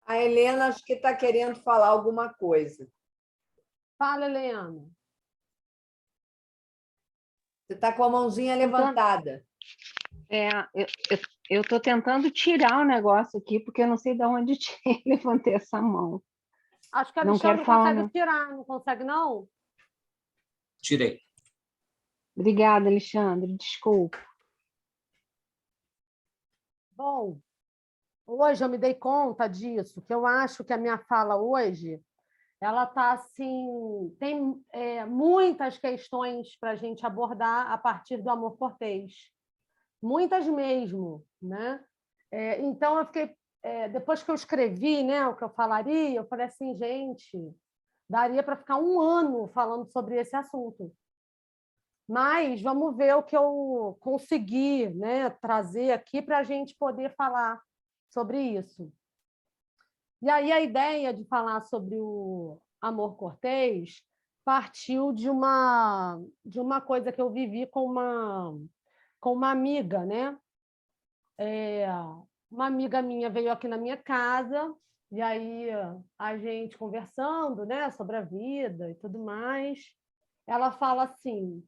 A Helena acho que está querendo falar alguma coisa. Fala, Helena. Você está com a mãozinha levantada. Eu estou tentando tirar o negócio aqui, porque eu não sei de onde levantei essa mão. Acho que a Não Alexandre quero falar, consegue não. tirar, não consegue, não? Tirei. Obrigada, Alexandre. Desculpa. Bom, hoje eu me dei conta disso, que eu acho que a minha fala hoje, ela está assim, tem muitas questões para a gente abordar a partir do amor cortês. Muitas mesmo, né? Então, eu fiquei, depois que eu escrevi, né, o que eu falaria, eu falei assim, gente, daria para ficar um ano falando sobre esse assunto. Mas vamos ver o que eu consegui, né, trazer aqui para a gente poder falar sobre isso. E aí a ideia de falar sobre o amor cortês partiu de uma coisa que eu vivi com uma amiga, né? Uma amiga minha veio aqui na minha casa, e aí a gente conversando, né, sobre a vida e tudo mais, ela fala assim,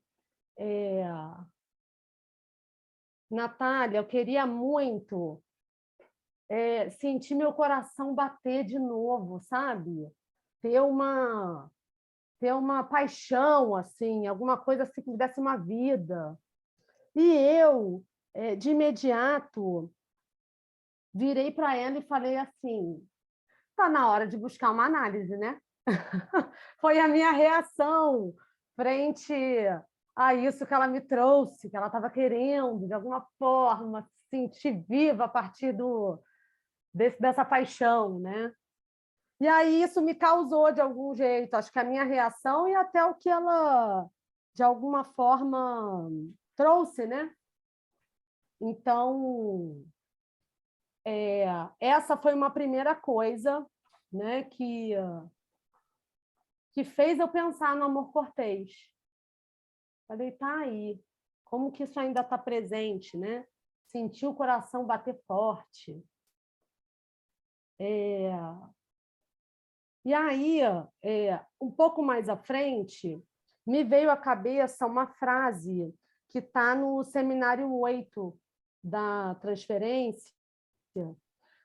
Natália, eu queria muito sentir meu coração bater de novo, sabe? Ter uma paixão, assim, alguma coisa assim que me desse uma vida. E eu, de imediato, virei para ela e falei assim, está na hora de buscar uma análise, né? Foi a minha reação frente a isso que ela me trouxe, que ela estava querendo, de alguma forma, se sentir viva a partir dessa paixão, né? E aí isso me causou, de algum jeito, acho que a minha reação e até o que ela, de alguma forma, trouxe, né? Então, essa foi uma primeira coisa, né, que fez eu pensar no amor cortês. Falei, tá aí, como que isso ainda está presente, né? Sentir o coração bater forte. E aí, um pouco mais à frente, me veio à cabeça uma frase que está no seminário 8 da transferência,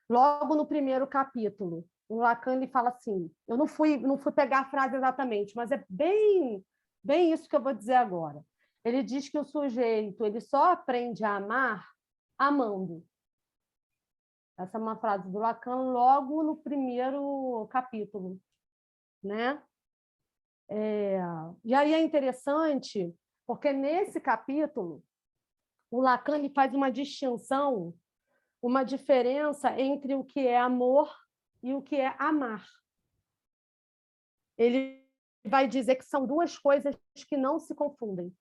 logo no primeiro capítulo. O Lacan ele fala assim, eu não fui pegar a frase exatamente, mas é bem isso que eu vou dizer agora. Ele diz que o sujeito ele só aprende a amar amando. Essa é uma frase do Lacan logo no primeiro capítulo, né? E aí é interessante, porque nesse capítulo o Lacan ele faz uma distinção, uma diferença entre o que é amor e o que é amar. Ele vai dizer que são duas coisas que não se confundem.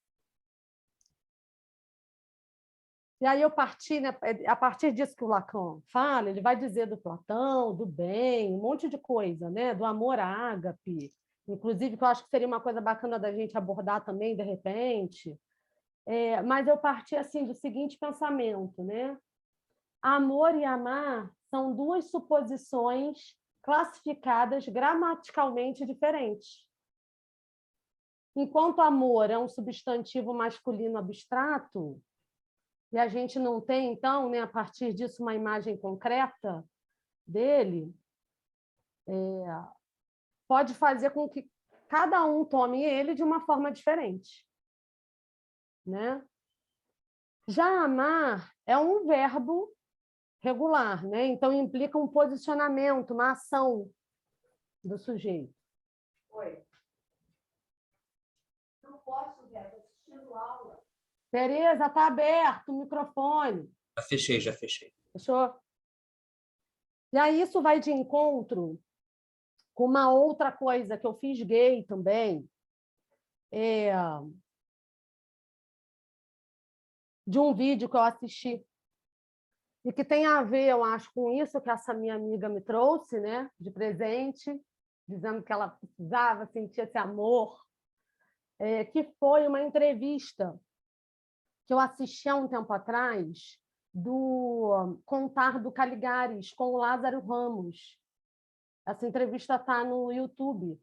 E aí eu parti, né, a partir disso que o Lacan fala, ele vai dizer do Platão, do bem, um monte de coisa, né, do amor ágape, inclusive que eu acho que seria uma coisa bacana da gente abordar também, de repente. Mas eu parti assim do seguinte pensamento, né? Amor e amar são duas suposições classificadas gramaticalmente diferentes. Enquanto amor é um substantivo masculino abstrato, e a gente não tem, então, né, a partir disso, uma imagem concreta dele, pode fazer com que cada um tome ele de uma forma diferente, né? Já amar é um verbo regular, né? Então implica um posicionamento, uma ação do sujeito. Oi. Não posso ver, estou assistindo aula. Tereza, está aberto o microfone. Já fechei. Fechou? E aí isso vai de encontro com uma outra coisa que eu fiz gay também, de um vídeo que eu assisti, e que tem a ver, eu acho, com isso que essa minha amiga me trouxe, né, de presente, dizendo que ela precisava sentir esse amor, que foi uma entrevista que eu assisti há um tempo atrás do Contar do Caligares, com o Lázaro Ramos. Essa entrevista está no YouTube.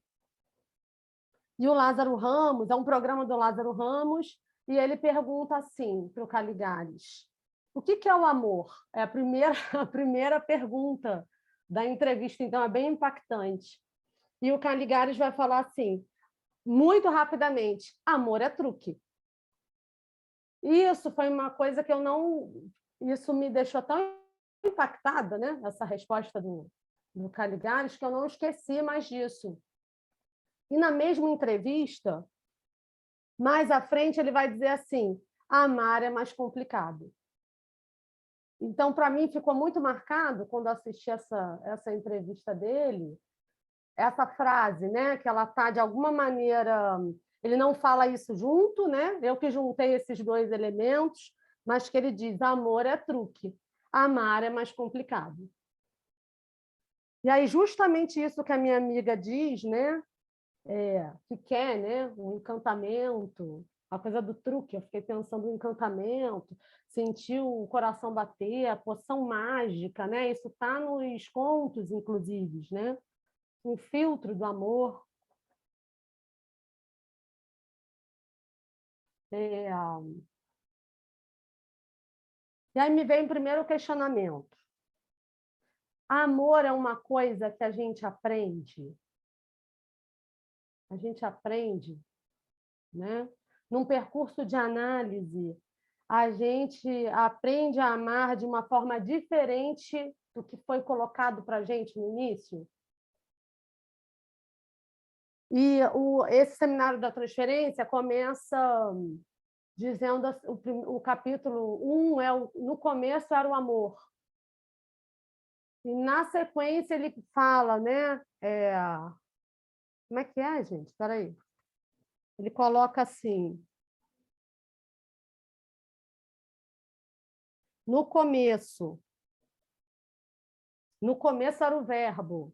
E o Lázaro Ramos, é um programa do Lázaro Ramos, e ele pergunta assim para o Caligares: o que é o amor? É a primeira pergunta da entrevista, então é bem impactante. E o Caligares vai falar assim, muito rapidamente: amor é truque. Isso foi uma coisa que eu não... Isso me deixou tão impactada, né? Essa resposta do Caligares, que eu não esqueci mais disso. E na mesma entrevista, mais à frente, ele vai dizer assim: amar é mais complicado. Então, para mim, ficou muito marcado, quando assisti essa entrevista dele, essa frase, né? Que ela está, de alguma maneira... Ele não fala isso junto, né? Eu que juntei esses dois elementos, mas que ele diz: amor é truque, amar é mais complicado. E aí, justamente isso que a minha amiga diz, né? Que quer, né? Um encantamento, a coisa do truque. Eu fiquei pensando no encantamento, sentir o coração bater, a poção mágica, né? Isso está nos contos, inclusive, né? Um filtro do amor. E aí me vem primeiro o questionamento. Amor é uma coisa que a gente aprende? A gente aprende, né? Num percurso de análise, a gente aprende a amar de uma forma diferente do que foi colocado para a gente no início? E esse seminário da transferência começa dizendo, o capítulo 1 no começo era o amor. E na sequência ele fala, né? Como é que é, gente? Espera aí. Ele coloca assim: no começo era o verbo.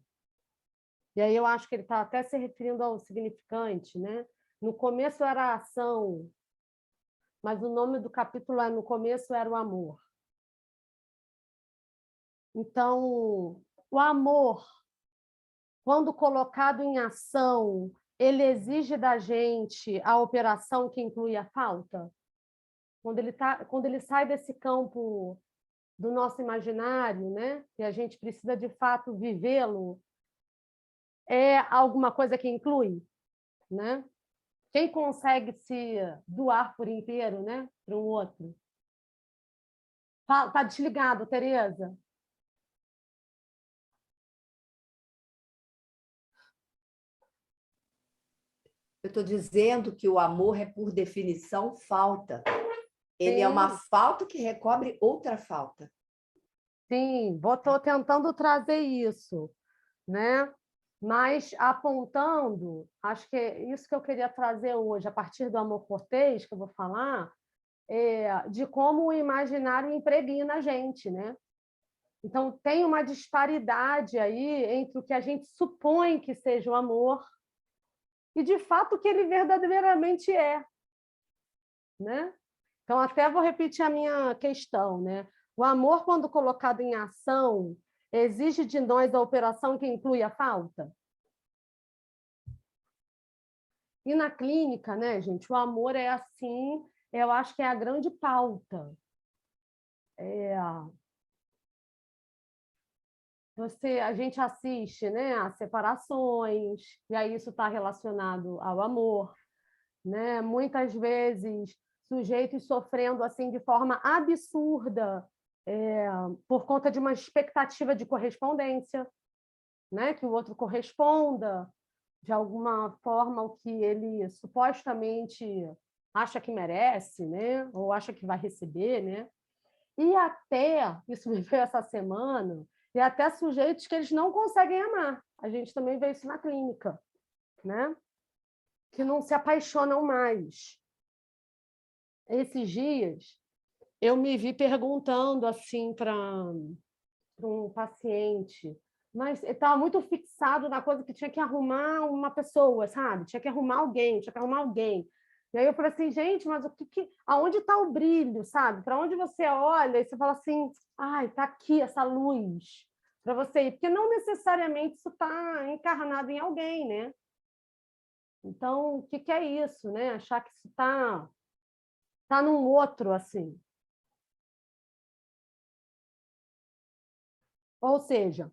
E aí eu acho que ele está até se referindo ao significante, né? No começo era a ação, mas o nome do capítulo é No Começo Era o Amor. Então, o amor, quando colocado em ação, ele exige da gente a operação que inclui a falta? Quando ele sai desse campo do nosso imaginário, né? E a gente precisa, de fato, vivê-lo, é alguma coisa que inclui, né? Quem consegue se doar por inteiro, né, para um outro? Tá desligado, Tereza? Eu estou dizendo que o amor é, por definição, falta. Ele é Sim. uma falta que recobre outra falta. Sim, estou tentando trazer isso, né? Mas apontando, acho que é isso que eu queria trazer hoje, a partir do amor cortês, que eu vou falar, de como o imaginário impregna a gente, né? Então, tem uma disparidade aí entre o que a gente supõe que seja o amor e, de fato, o que ele verdadeiramente é, né? Então, até vou repetir a minha questão, né? O amor, quando colocado em ação, exige de nós a operação que inclui a falta? E na clínica, né, gente, o amor é assim, eu acho que é a grande pauta. A gente assiste, né, a separações, e aí isso está relacionado ao amor, né? Muitas vezes sujeitos sofrendo assim de forma absurda, por conta de uma expectativa de correspondência, né? Que o outro corresponda de alguma forma ao que ele supostamente acha que merece, né? Ou acha que vai receber, né? E até, isso me veio essa semana, e até sujeitos que eles não conseguem amar. A gente também vê isso na clínica, né? Que não se apaixonam mais. Esses dias, eu me vi perguntando assim para um paciente, mas ele estava muito fixado na coisa que tinha que arrumar uma pessoa, sabe? Tinha que arrumar alguém, tinha que arrumar alguém. E aí eu falei assim, gente, mas aonde está o brilho, sabe? Para onde você olha e você fala assim, ai, está aqui essa luz. para você ir, porque não necessariamente isso está encarnado em alguém, né? Então, o que é isso, né? Achar que isso tá num outro, assim. Ou seja,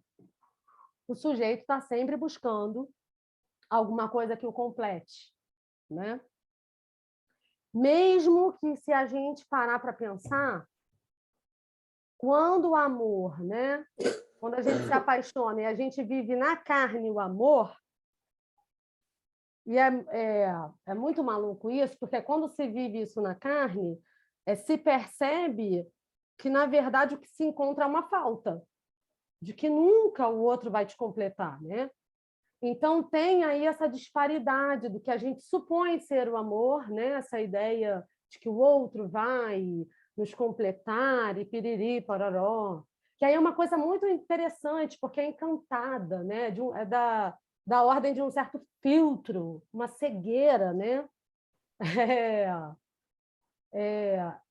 o sujeito está sempre buscando alguma coisa que o complete, né? Mesmo que, se a gente parar para pensar, quando o amor, né? Quando a gente se apaixona e a gente vive na carne o amor, e é muito maluco isso, porque quando se vive isso na carne, se percebe que, na verdade, o que se encontra é uma falta, de que nunca o outro vai te completar, né? Então, tem aí essa disparidade do que a gente supõe ser o amor, né? Essa ideia de que o outro vai nos completar e piriri, pororó, que aí é uma coisa muito interessante, porque é encantada, né? É da ordem de um certo filtro, uma cegueira, né?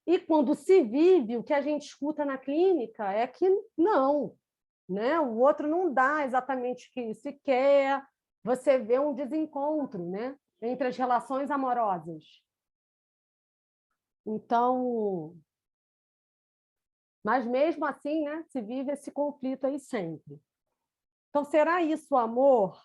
E quando se vive, o que a gente escuta na clínica é que não, né? O outro não dá exatamente o que se quer, você vê um desencontro, né? Entre as relações amorosas. Então, mas mesmo assim, né, se vive esse conflito aí sempre. Então, será isso o amor?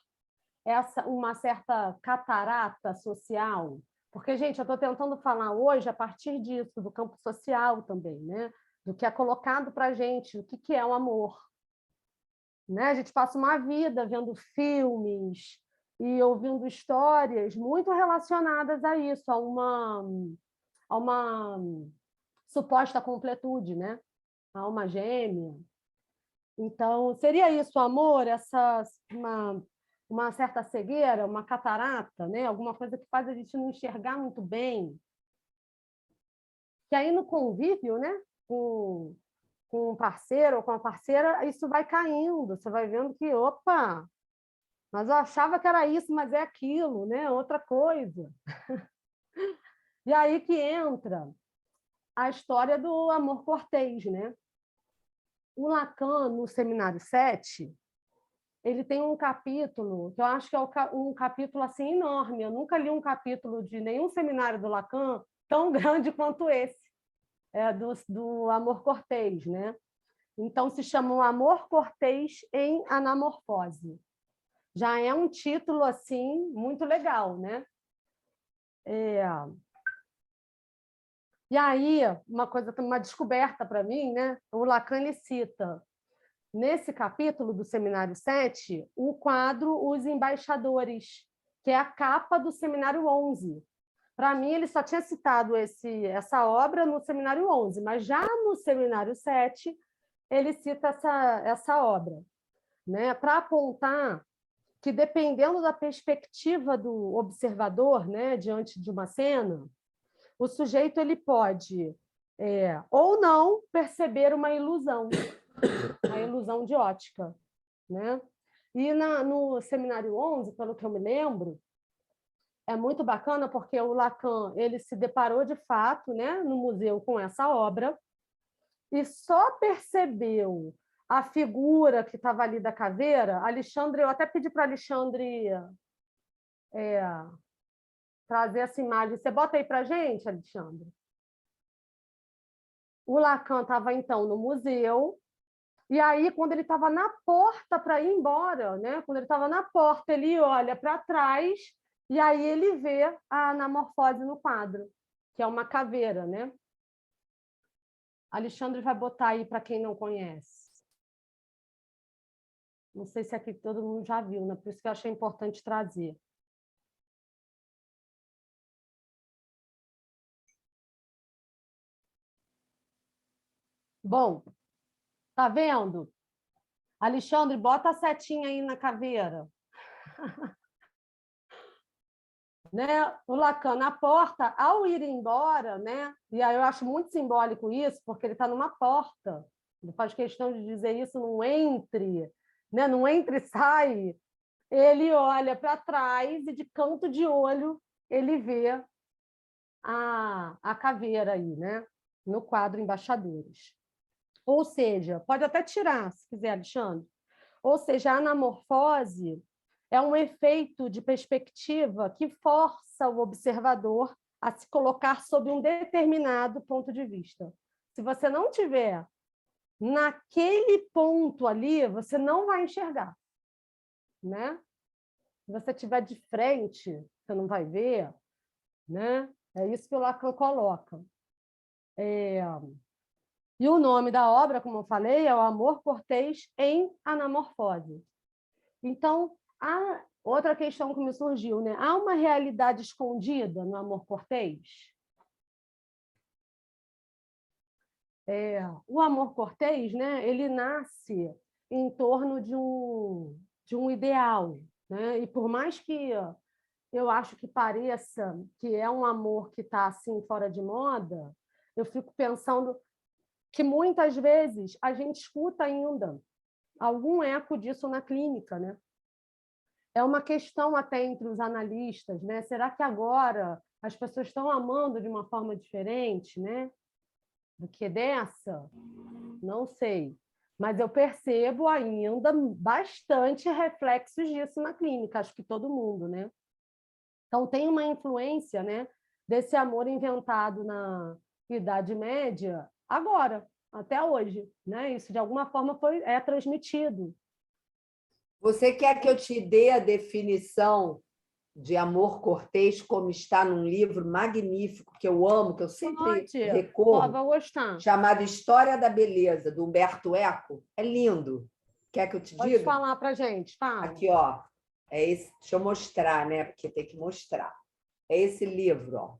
Uma certa catarata social? Porque, gente, eu estou tentando falar hoje a partir disso, do campo social também, né? Do que é colocado para a gente, o que é o amor. Né? A gente passa uma vida vendo filmes e ouvindo histórias muito relacionadas a isso, a uma suposta completude, né? A alma gêmea. Então, seria isso, o amor, uma certa cegueira, uma catarata, né? Alguma coisa que faz a gente não enxergar muito bem. Que aí no convívio, né? Com um parceiro ou com uma parceira, isso vai caindo, você vai vendo que, opa, mas eu achava que era isso, mas é aquilo, né? Outra coisa. E aí que entra a história do amor cortês, né? O Lacan, no Seminário 7, ele tem um capítulo, que eu acho que é um capítulo assim enorme. Eu nunca li um capítulo de nenhum seminário do Lacan tão grande quanto esse, do amor cortês, né? Então, se chama o Amor Cortês em Anamorfose. Já é um título assim muito legal, né? E aí, uma descoberta para mim, né? O Lacan ele cita, nesse capítulo do Seminário 7, o quadro Os Embaixadores, que é a capa do Seminário 11. Para mim, ele só tinha citado essa obra no Seminário 11, mas já no Seminário 7, ele cita essa obra, né? Para apontar que, dependendo da perspectiva do observador, né, diante de uma cena, o sujeito ele pode ou não perceber uma ilusão de ótica, né? E no Seminário 11, pelo que eu me lembro, é muito bacana porque o Lacan ele se deparou de fato, né, no museu com essa obra e só percebeu a figura que estava ali da caveira. Alexandre, eu até pedi para Alexandre trazer essa imagem. Você bota aí para a gente, Alexandre? O Lacan estava, então, no museu, e aí, quando ele estava na porta para ir embora, né? Quando ele estava na porta, ele olha para trás e aí ele vê a anamorfose no quadro, que é uma caveira, né? Alexandre vai botar aí para quem não conhece. Não sei se aqui todo mundo já viu, né? Por isso que eu achei importante trazer. Bom, tá vendo? Alexandre, bota a setinha aí na caveira. Né? O Lacan na porta, ao ir embora, né? E aí eu acho muito simbólico isso, porque ele está numa porta. Ele faz questão de dizer isso num entre, né? Num entre e sai. Ele olha para trás e de canto de olho ele vê a caveira aí, né? No quadro Embaixadores. Ou seja, pode até tirar, se quiser, Alexandre. Ou seja, a anamorfose é um efeito de perspectiva que força o observador a se colocar sob um determinado ponto de vista. Se você não tiver naquele ponto ali, você não vai enxergar, né? Se você estiver de frente, você não vai ver, né? É isso que o Lacan coloca. E o nome da obra, como eu falei, é O Amor Cortês em Anamorfose. Então, há outra questão que me surgiu, né? Há uma realidade escondida no amor cortês? O amor cortês, né? Ele nasce em torno de um ideal, né? E por mais que eu acho que pareça que é um amor que está assim fora de moda, eu fico pensando que muitas vezes a gente escuta ainda algum eco disso na clínica, né? É uma questão até entre os analistas, né? Será que agora as pessoas estão amando de uma forma diferente, né? Do que dessa? Não sei. Mas eu percebo ainda bastante reflexos disso na clínica, acho que todo mundo, né? Então tem uma influência, né, desse amor inventado na Idade Média agora, até hoje, né? Isso de alguma forma é transmitido. Você quer que eu te dê a definição de amor cortês, como está num livro magnífico que eu amo, que eu sempre recorro, vou gostar. chamado História da Beleza, do Humberto Eco? É lindo. Quer que eu te diga? Pode falar para a gente, fala. Aqui, ó. É esse, deixa eu mostrar, né? Porque tem que mostrar. É esse livro, ó.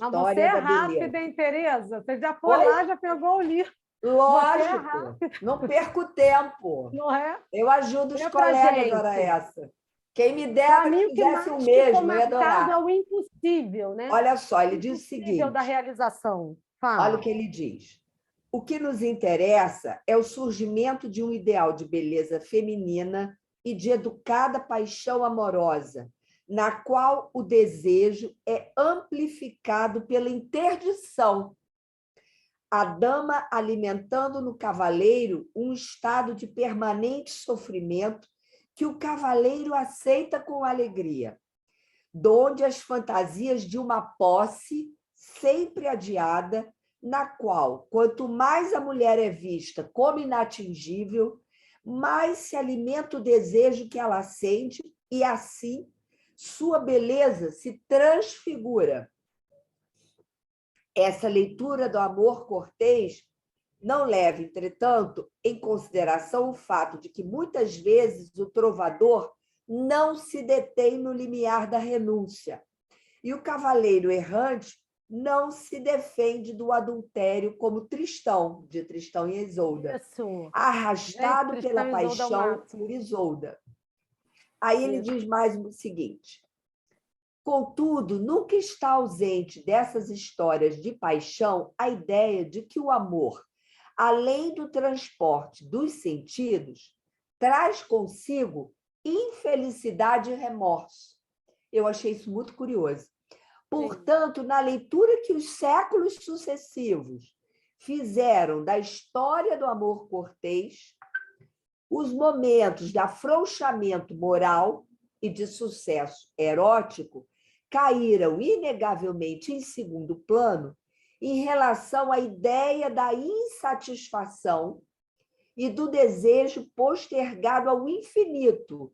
Mas você é rápida, hein, Tereza? Você já foi lá, já pegou o livro. Lógico. Não perco tempo. Não é? Eu ajudo os colegas, hora essa. Quem me dera que fizesse o mesmo, eu ia adorar. É o impossível, né? Olha só, ele diz o seguinte. Da realização. Fala. Olha o que ele diz. O que nos interessa é o surgimento de um ideal de beleza feminina e de educada paixão amorosa, na qual o desejo é amplificado pela interdição. A dama alimentando no cavaleiro um estado de permanente sofrimento que o cavaleiro aceita com alegria, donde as fantasias de uma posse sempre adiada, na qual, quanto mais a mulher é vista como inatingível, mais se alimenta o desejo que ela sente e, assim, sua beleza se transfigura. Essa leitura do amor cortês não leva, entretanto, em consideração o fato de que, muitas vezes, o trovador não se detém no limiar da renúncia, e o cavaleiro errante não se defende do adultério como Tristão, de Tristão e Isolda, arrastado pela paixão por Isolda. Aí ele diz mais o seguinte: contudo, nunca está ausente dessas histórias de paixão a ideia de que o amor, além do transporte dos sentidos, traz consigo infelicidade e remorso. Eu achei isso muito curioso. Portanto, na leitura que os séculos sucessivos fizeram da história do amor cortês, os momentos de afrouxamento moral e de sucesso erótico caíram inegavelmente em segundo plano em relação à ideia da insatisfação e do desejo postergado ao infinito,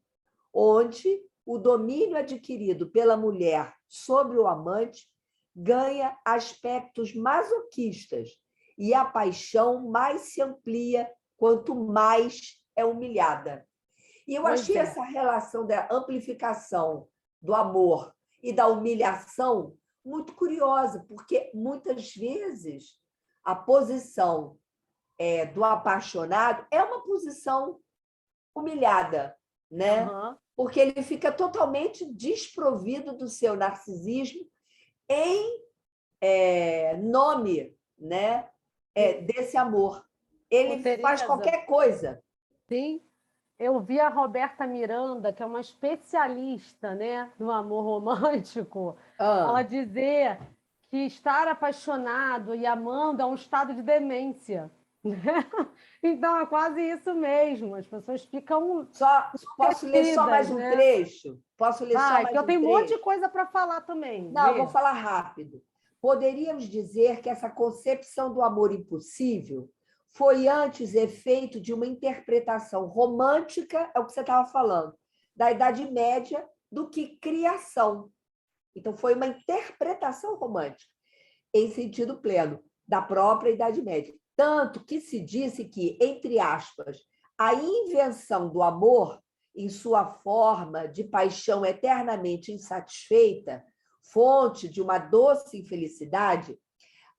onde o domínio adquirido pela mulher sobre o amante ganha aspectos masoquistas e a paixão mais se amplia quanto mais é humilhada. E eu achei essa relação da amplificação do amor e da humilhação muito curiosa, porque muitas vezes a posição do apaixonado é uma posição humilhada, né? Uhum. Porque ele fica totalmente desprovido do seu narcisismo em nome, né, desse amor. Ele faz qualquer coisa. Sim. Eu vi a Roberta Miranda, que é uma especialista, né, no amor romântico, ela dizer que estar apaixonado e amando é um estado de demência. Então, é quase isso mesmo. As pessoas ficam Posso ler só mais um né? trecho? Posso ler só Vai, mais que eu um tenho um monte de trecho? coisa para falar também. Não, eu Lê. vou falar rápido. Poderíamos dizer que essa concepção do amor impossível foi antes efeito de uma interpretação romântica, é o que você estava falando, da Idade Média, do que criação. Então, foi uma interpretação romântica, em sentido pleno, da própria Idade Média. Tanto que se disse que, entre aspas, a invenção do amor, em sua forma de paixão eternamente insatisfeita, fonte de uma doce infelicidade,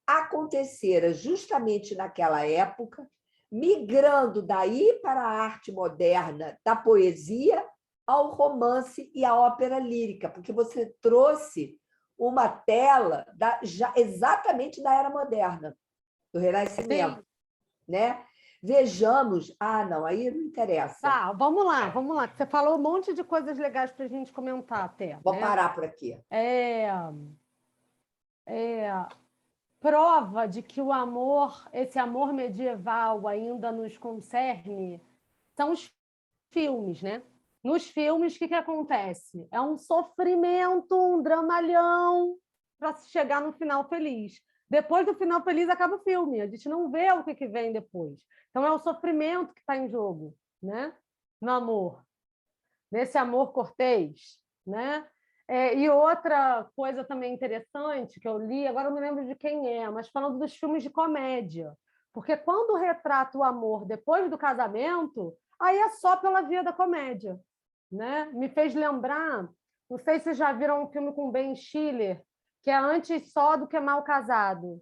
acontecera justamente naquela época, migrando daí para a arte moderna da poesia ao romance e à ópera lírica, porque você trouxe uma tela exatamente da era moderna, do Renascimento. Sim. Né? Vejamos. Ah, não, aí não interessa. Tá, vamos lá. Você falou um monte de coisas legais para a gente comentar até. Vou né? parar por aqui. Prova de que o amor, esse amor medieval ainda nos concerne, são os filmes, né? Nos filmes, o que acontece? É um sofrimento, um dramalhão para se chegar no final feliz. Depois do final feliz, acaba o filme. A gente não vê o que vem depois. Então, é o sofrimento que está em jogo, né? No amor. Nesse amor cortês, né? E outra coisa também interessante que eu li, agora eu não lembro de quem é, mas falando dos filmes de comédia. Porque quando retrata o amor depois do casamento, aí é só pela via da comédia. Né? Me fez lembrar, não sei se vocês já viram um filme com Ben Stiller, que é Antes Só do que Mal Casado.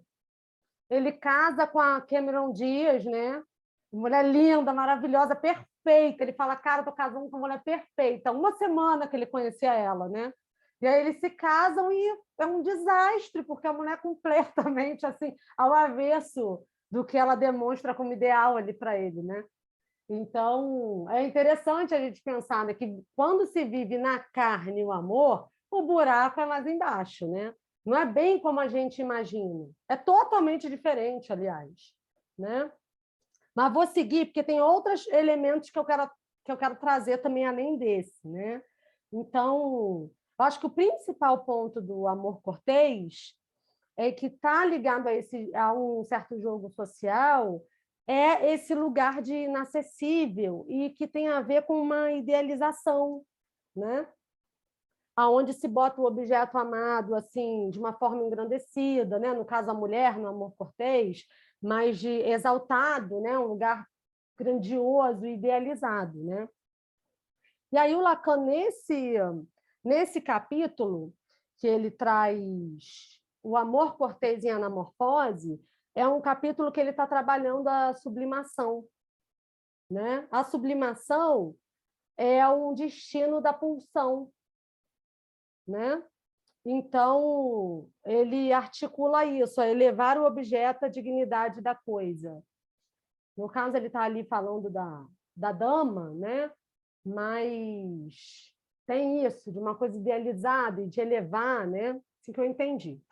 Ele casa com a Cameron Diaz, né? Mulher linda, maravilhosa, perfeita. Ele fala, cara, tô casando com uma mulher perfeita. Uma semana que ele conhecia ela, né? E aí eles se casam e é um desastre, porque a mulher é completamente assim, ao avesso do que ela demonstra como ideal ali para ele, né? Então, é interessante a gente pensar, né, que quando se vive na carne o amor, o buraco é mais embaixo, né? Não é bem como a gente imagina. É totalmente diferente, aliás, né? Mas vou seguir, porque tem outros elementos que eu quero trazer também além desse, né? Então, eu acho que o principal ponto do amor cortês é que está ligado a um certo jogo social, é esse lugar de inacessível e que tem a ver com uma idealização, né? Aonde se bota o objeto amado assim de uma forma engrandecida, né? No caso a mulher no amor cortês, mas de exaltado, né? Um lugar grandioso, idealizado, né? E aí o Lacan nesse capítulo que ele traz o amor cortês em anamorfose, é um capítulo que ele está trabalhando a sublimação, né? A sublimação é um destino da pulsão, né? Então, ele articula isso, a elevar o objeto à dignidade da coisa. No caso, ele está ali falando da dama, né? Mas tem isso, de uma coisa idealizada e de elevar, né? Assim que eu entendi.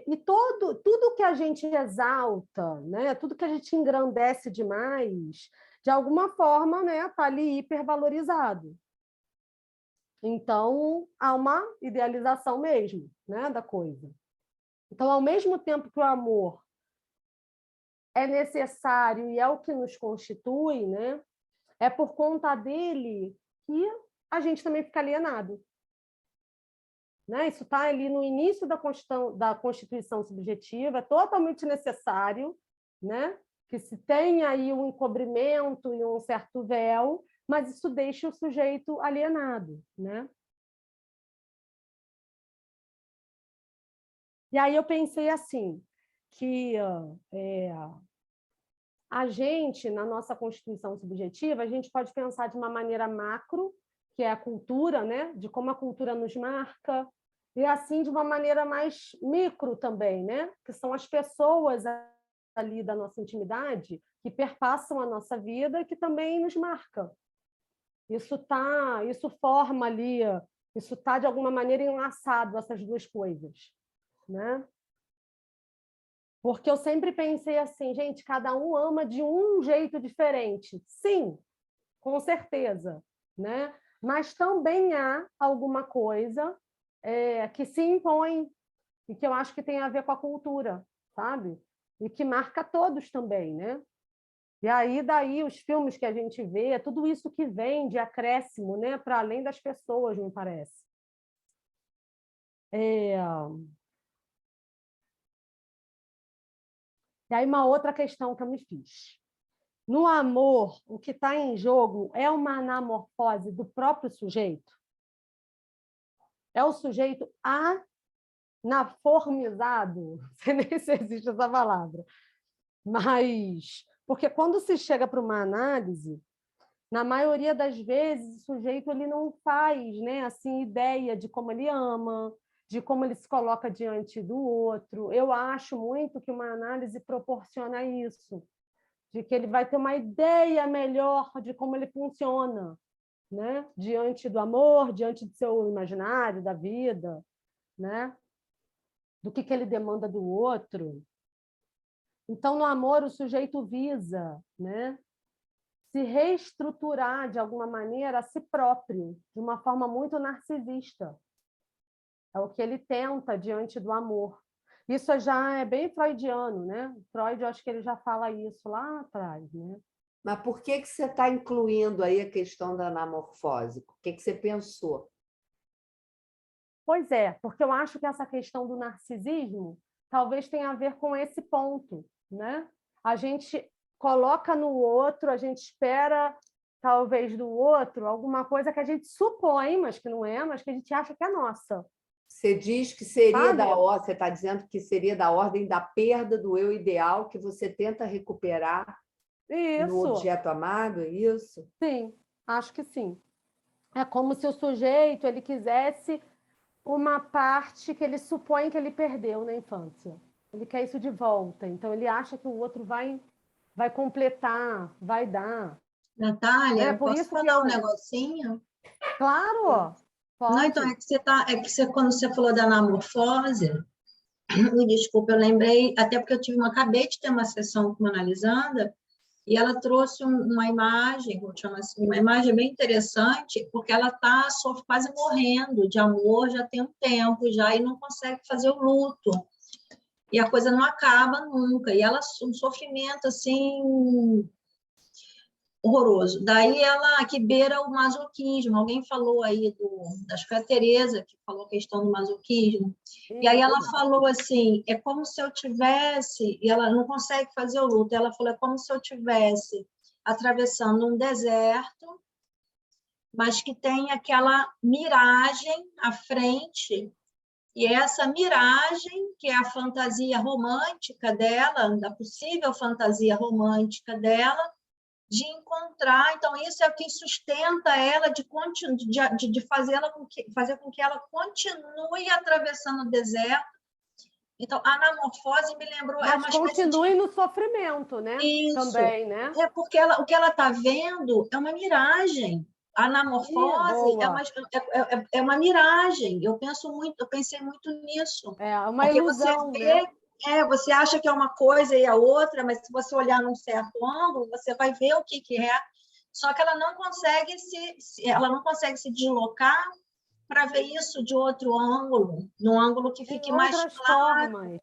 E tudo que a gente exalta, né? Tudo que a gente engrandece demais, de alguma forma, né? Está ali hipervalorizado. Então, há uma idealização mesmo, né, da coisa. Então, ao mesmo tempo que o amor é necessário e é o que nos constitui, né, é por conta dele que a gente também fica alienado. Né? Isso está ali no início da Constituição Subjetiva, é totalmente necessário, né, que se tenha aí um encobrimento e um certo véu, mas isso deixa o sujeito alienado, né? E aí eu pensei assim, que a gente, na nossa Constituição Subjetiva, a gente pode pensar de uma maneira macro, que é a cultura, né? De como a cultura nos marca, e assim de uma maneira mais micro também, né? Que são as pessoas ali da nossa intimidade que perpassam a nossa vida e que também nos marcam. Isso forma ali, isso está de alguma maneira enlaçado essas duas coisas, né? Porque eu sempre pensei assim, gente, cada um ama de um jeito diferente. Sim, com certeza, né? Mas também há alguma coisa que se impõe e que eu acho que tem a ver com a cultura, sabe? E que marca todos também, né? E aí, daí, os filmes que a gente vê, tudo isso que vem de acréscimo, né? Para além das pessoas, me parece. E aí, uma outra questão que eu me fiz. No amor, o que está em jogo é uma anamorfose do próprio sujeito? É o sujeito anaformizado? Não sei nem se existe essa palavra. Mas, porque quando se chega para uma análise, na maioria das vezes, o sujeito ele não faz, né, assim, ideia de como ele ama, de como ele se coloca diante do outro. Eu acho muito que uma análise proporciona isso, de que ele vai ter uma ideia melhor de como ele funciona, né? Diante do amor, diante do seu imaginário, da vida, né? Do que ele demanda do outro. Então, no amor, o sujeito visa, né? Se reestruturar de alguma maneira a si próprio, de uma forma muito narcisista. É o que ele tenta diante do amor. Isso já é bem freudiano, né? Freud, eu acho que ele já fala isso lá atrás, né? Mas por que você está incluindo aí a questão da anamorfose? O que você pensou? Pois é, porque eu acho que essa questão do narcisismo talvez tenha a ver com esse ponto, né? A gente coloca no outro, a gente espera talvez do outro alguma coisa que a gente supõe, mas que não é, mas que a gente acha que é nossa. Você diz que seria Sabe? você está dizendo que seria da ordem da perda do eu ideal que você tenta recuperar no Isso, objeto amado, é isso? sim, acho que sim. É como se o sujeito ele quisesse uma parte que ele supõe que ele perdeu na infância. Ele quer isso de volta, então ele acha que o outro vai completar, vai dar. É Natália, por posso isso que falar um eu... negocinho? Claro, Não, então, pode. quando você falou da anamorfose, me desculpa, eu lembrei, até porque acabei de ter uma sessão com uma analisanda, e ela trouxe uma imagem, vou chamar assim, uma imagem bem interessante, porque ela está quase morrendo de amor já tem um tempo já, e não consegue fazer o luto. E a coisa não acaba nunca, e ela, um sofrimento, assim, horroroso. Daí ela que beira o masoquismo. Alguém falou aí acho que foi a Tereza que falou a questão do masoquismo. E aí ela Isso. falou assim, é como se eu tivesse, e ela não consegue fazer o luto, ela falou, é como se eu tivesse atravessando um deserto, mas que tem aquela miragem à frente, e essa miragem, que é a fantasia romântica dela, da possível fantasia romântica dela, de encontrar, então isso é o que sustenta ela de fazer com que ela continue atravessando o deserto. Então, a anamorfose me lembrou, é Mas uma espécie continue de... no sofrimento, né? Isso, Também, né? é porque o que ela está vendo é uma miragem. A anamorfose Boa. é uma miragem. Eu pensei muito nisso. É uma Porque você ilusão, né? vê, você acha que é uma coisa e a outra, mas se você olhar num certo ângulo, você vai ver o que é. Só que ela não consegue se deslocar para ver isso de outro ângulo, num ângulo que Tem fique mais outras claro, formas. né?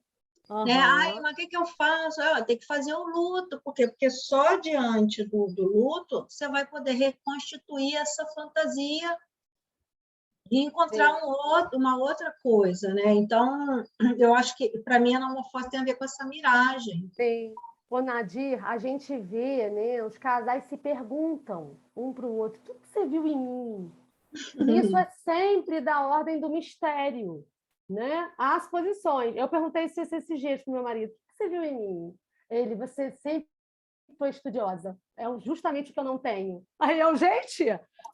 Ai, Aham. mas o que eu faço? Tem que fazer o luto, por quê? Porque só diante do luto você vai poder reconstituir essa fantasia e encontrar Sim. uma outra coisa, né? Então, eu acho que, para mim, a anamorfose tem a ver com essa miragem. Sim. Ô, Nadir, a gente vê, né? Os casais se perguntam um para o outro: o que você viu em mim? E isso é sempre da ordem do mistério, né? As posições. Eu perguntei isso esses dias para o meu marido: o que você viu em mim? Ele, você sempre foi estudiosa. É justamente o que eu não tenho. Aí eu, gente,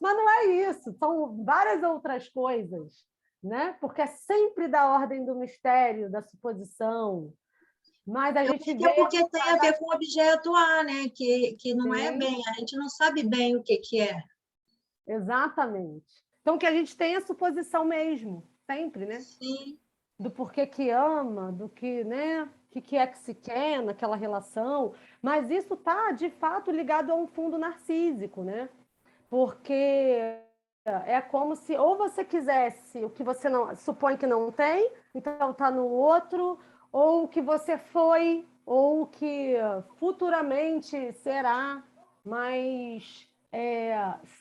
mas não é isso. São várias outras coisas, né? Porque é sempre da ordem do mistério, da suposição. Mas a Eu gente acho que é vê porque tem a ver com o objeto A, né? Que não é sim, bem, a gente não sabe bem o que é. exatamente. Então, que a gente tem a suposição mesmo, sempre, né? Sim. Do porquê que ama, do que, né? que é que se quer naquela relação, mas isso está, de fato, ligado a um fundo narcísico, né? Porque é como se ou você quisesse o que você não supõe que não tem, então está no outro, ou o que você foi, ou o que futuramente será, mas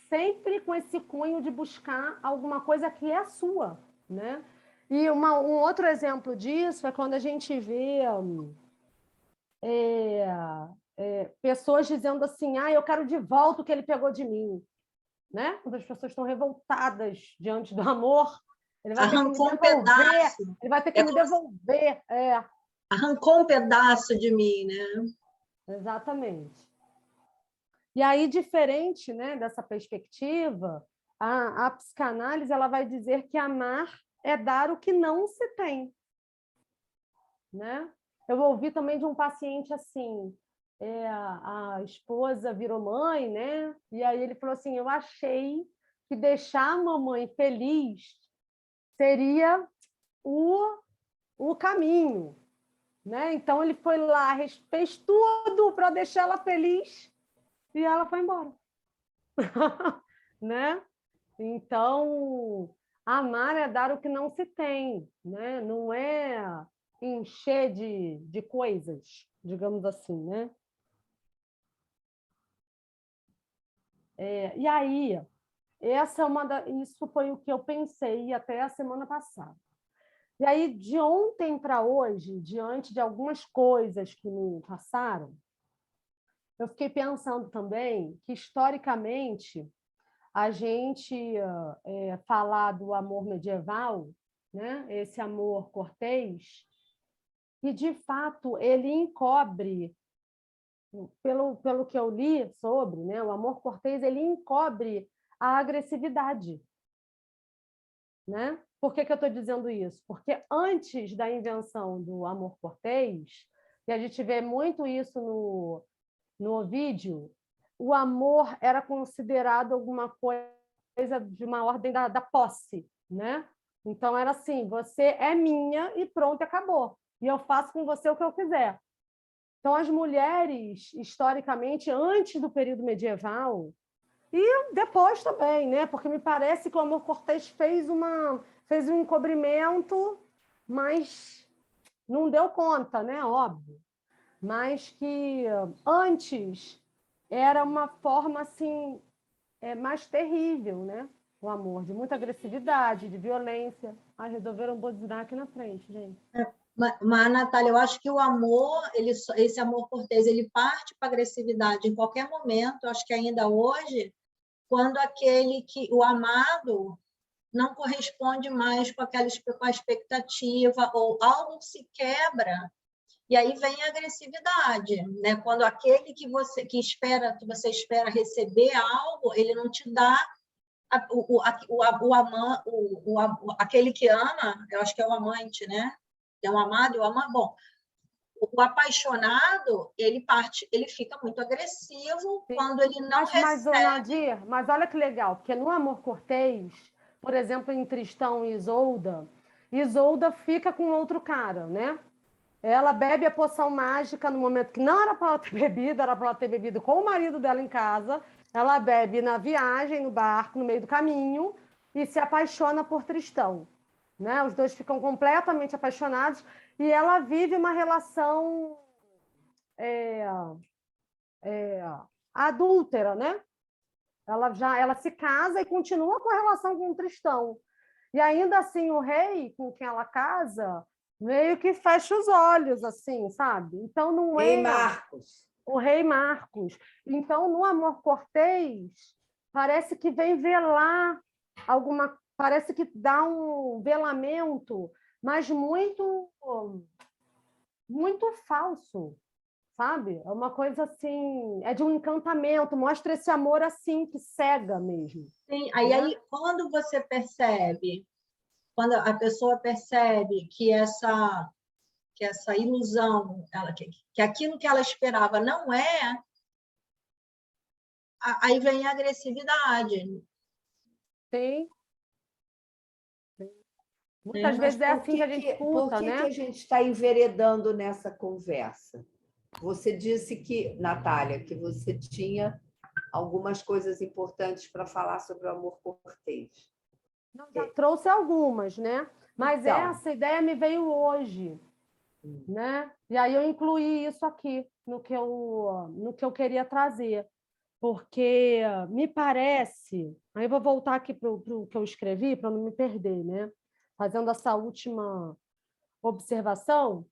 sempre com esse cunho de buscar alguma coisa que é sua, né? E um outro exemplo disso é quando a gente vê pessoas dizendo assim, eu quero de volta o que ele pegou de mim, né? Quando as pessoas estão revoltadas diante do amor, ele vai ter que me Arrancou um devolver, pedaço. ele vai ter que me devolver. Arrancou um pedaço de mim, né? Exatamente. E aí, diferente, né, dessa perspectiva, a psicanálise ela vai dizer que amar é dar o que não se tem, né? Eu ouvi também de um paciente assim, a esposa virou mãe, né? E aí ele falou assim, eu achei que deixar a mamãe feliz seria o caminho, né? Então ele foi lá, fez tudo para deixar ela feliz e ela foi embora, né? Então, amar é dar o que não se tem, né? Não é encher de coisas, digamos assim, né? E aí, isso foi o que eu pensei até a semana passada. E aí, de ontem para hoje, diante de algumas coisas que me passaram, eu fiquei pensando também que, historicamente, a gente falar do amor medieval, né? Esse amor cortês, e, de fato, ele encobre, pelo que eu li sobre, né? O amor cortês, ele encobre a agressividade, né? Por que eu estou dizendo isso? Porque antes da invenção do amor cortês, e a gente vê muito isso no Ovídio, o amor era considerado alguma coisa de uma ordem da posse, né? Então era assim, você é minha e pronto, acabou. E eu faço com você o que eu quiser. Então as mulheres, historicamente, antes do período medieval, e depois também, né? Porque me parece que o amor cortês fez um encobrimento, mas não deu conta, né? Óbvio. Mas que antes era uma forma assim mais terrível, né? O amor, de muita agressividade, de violência. Resolveram buzinar aqui na frente, gente. Mas, Natália, eu acho que o amor, esse amor cortês, ele parte para a agressividade em qualquer momento, eu acho que ainda hoje, quando o amado não corresponde mais com a expectativa, ou algo se quebra, e aí vem a agressividade, né? Quando aquele que você espera receber algo, ele não te dá aquele que ama, eu acho que é o amante, né? É um amado e o amado. Bom, o apaixonado, ele fica muito agressivo quando ele não recebe. Mas olha que legal, porque no amor cortês, por exemplo, em Tristão e Isolda fica com outro cara, né? Ela bebe a poção mágica no momento que não era para ela ter bebido, era para ela ter bebido com o marido dela em casa. Ela bebe na viagem, no barco, no meio do caminho, e se apaixona por Tristão, né? Os dois ficam completamente apaixonados e ela vive uma relação adúltera, né? Ela se casa e continua com a relação com Tristão. E ainda assim o rei com quem ela casa meio que fecha os olhos, assim, sabe? Então não é Rei Marcos. o rei Marcos. Então no amor cortês parece que vem velar parece que dá um velamento, mas muito muito falso, sabe? É uma coisa assim, é de um encantamento, mostra esse amor assim que cega mesmo. Sim, né? aí quando a pessoa percebe que essa ilusão, que aquilo que ela esperava não é, aí vem a agressividade. Sim. Muitas vezes é assim que a gente escuta, por que né? a gente está enveredando nessa conversa? Você disse que, Natália, que você tinha algumas coisas importantes para falar sobre o amor cortês. Não, já trouxe algumas, né? Mas Então. essa ideia me veio hoje, né? E aí eu incluí isso aqui no que eu queria trazer, porque me parece... Aí eu vou voltar aqui para o que eu escrevi, para não me perder, né? Fazendo essa última observação,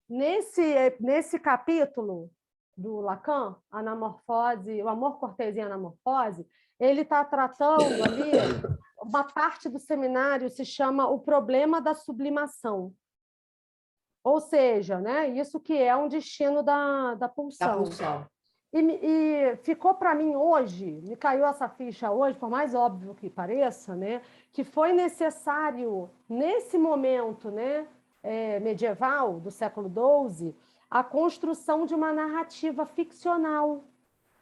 nesse capítulo do Lacan, Anamorfose, o amor cortês e a anamorfose, ele está tratando ali, uma parte do seminário se chama o problema da sublimação. Ou seja, né, isso que é um destino da pulsão. Da pulsão. E ficou para mim hoje, me caiu essa ficha hoje, por mais óbvio que pareça, né, que foi necessário, nesse momento, né, medieval, do século XII, a construção de uma narrativa ficcional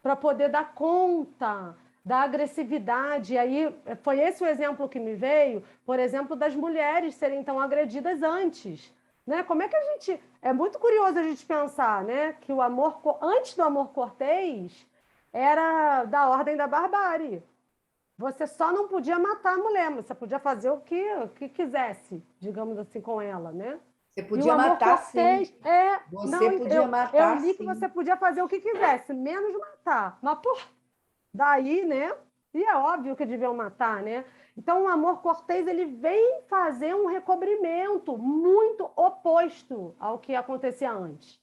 para poder dar conta da agressividade. Aí foi esse o exemplo que me veio, por exemplo, das mulheres serem então agredidas antes. Né? Como é que a gente... É muito curioso a gente pensar, né, que o amor, antes do amor cortês, era da ordem da barbárie. Você só não podia matar a mulher, mas você podia fazer o que quisesse, digamos assim, com ela, né? Você podia matar, cortês, sim. Não, Você podia matar, eu li que sim. você podia fazer o que quisesse, menos matar. Mas, daí, né? E é óbvio que deviam matar, né? Então, o amor cortês, ele vem fazer um recobrimento muito oposto ao que acontecia antes,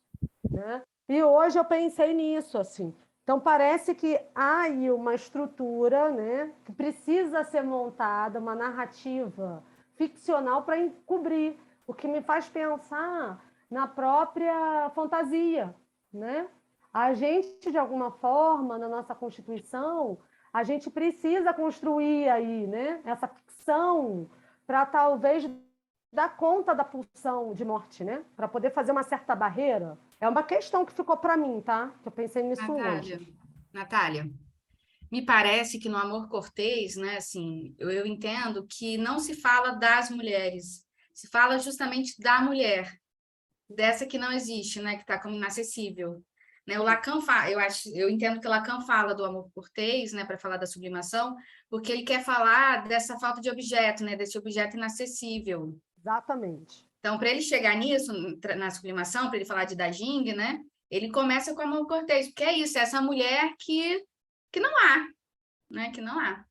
né? E hoje eu pensei nisso, assim. Então, parece que há aí uma estrutura, né, que precisa ser montada, uma narrativa ficcional para encobrir, o que me faz pensar na própria fantasia, né? A gente, de alguma forma, na nossa Constituição, a gente precisa construir aí, né, essa ficção para talvez dar conta da pulsão de morte, né? Para poder fazer uma certa barreira. É uma questão que ficou para mim, tá? Que eu pensei nisso hoje. Natália, me parece que no amor cortês, né, assim, eu entendo que não se fala das mulheres, se fala justamente da mulher, dessa que não existe, né, que está como inacessível. Né, o Lacan eu entendo que o Lacan fala do amor cortês, né, para falar da sublimação, porque ele quer falar dessa falta de objeto, né, desse objeto inacessível. Exatamente. Então, para ele chegar nisso, na sublimação, para ele falar de Da Jing, né, ele começa com o amor cortês, porque é isso, é essa mulher que não há, né, que não há.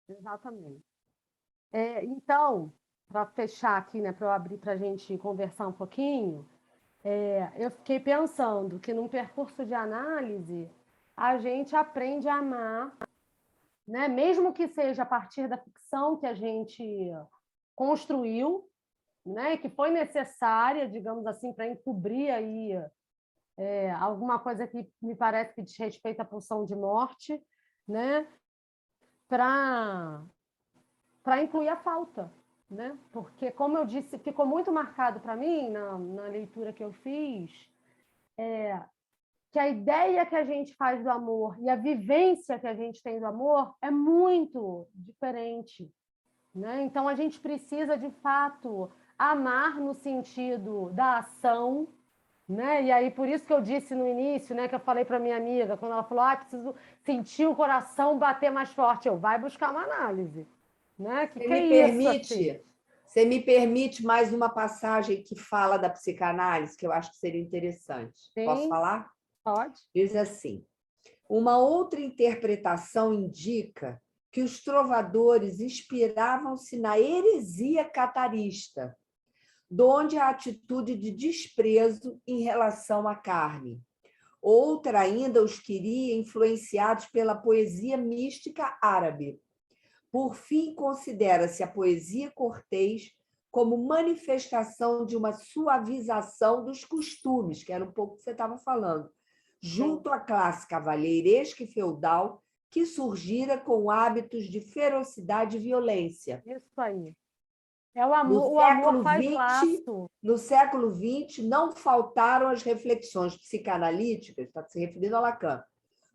Exatamente. Então, para fechar aqui, né, para eu abrir para a gente conversar um pouquinho, eu fiquei pensando que num percurso de análise a gente aprende a amar, né, mesmo que seja a partir da ficção que a gente construiu, né, que foi necessária, digamos assim, para encobrir aí alguma coisa que me parece que diz respeito à pulsão de morte, né, para incluir a falta, né? Porque, como eu disse, ficou muito marcado para mim, na leitura que eu fiz, que a ideia que a gente faz do amor e a vivência que a gente tem do amor é muito diferente, né? Então, a gente precisa, de fato, amar no sentido da ação, né? E aí, por isso que eu disse no início, né, que eu falei para minha amiga, quando ela falou, preciso sentir o coração bater mais forte, vai buscar uma análise. Né? Você me permite mais uma passagem que fala da psicanálise, que eu acho que seria interessante. Sim, posso falar? Pode. Diz assim: uma outra interpretação indica que os trovadores inspiravam-se na heresia catarista, donde a atitude de desprezo em relação à carne. Outra ainda os queria influenciados pela poesia mística árabe. Por fim, considera-se a poesia cortês como manifestação de uma suavização dos costumes, que era um pouco o que você estava falando, junto à classe cavalheiresca e feudal, que surgira com hábitos de ferocidade e violência. Isso aí. É o amor, o amor faz laço. No século XX, não faltaram as reflexões psicanalíticas, está se referindo a Lacan,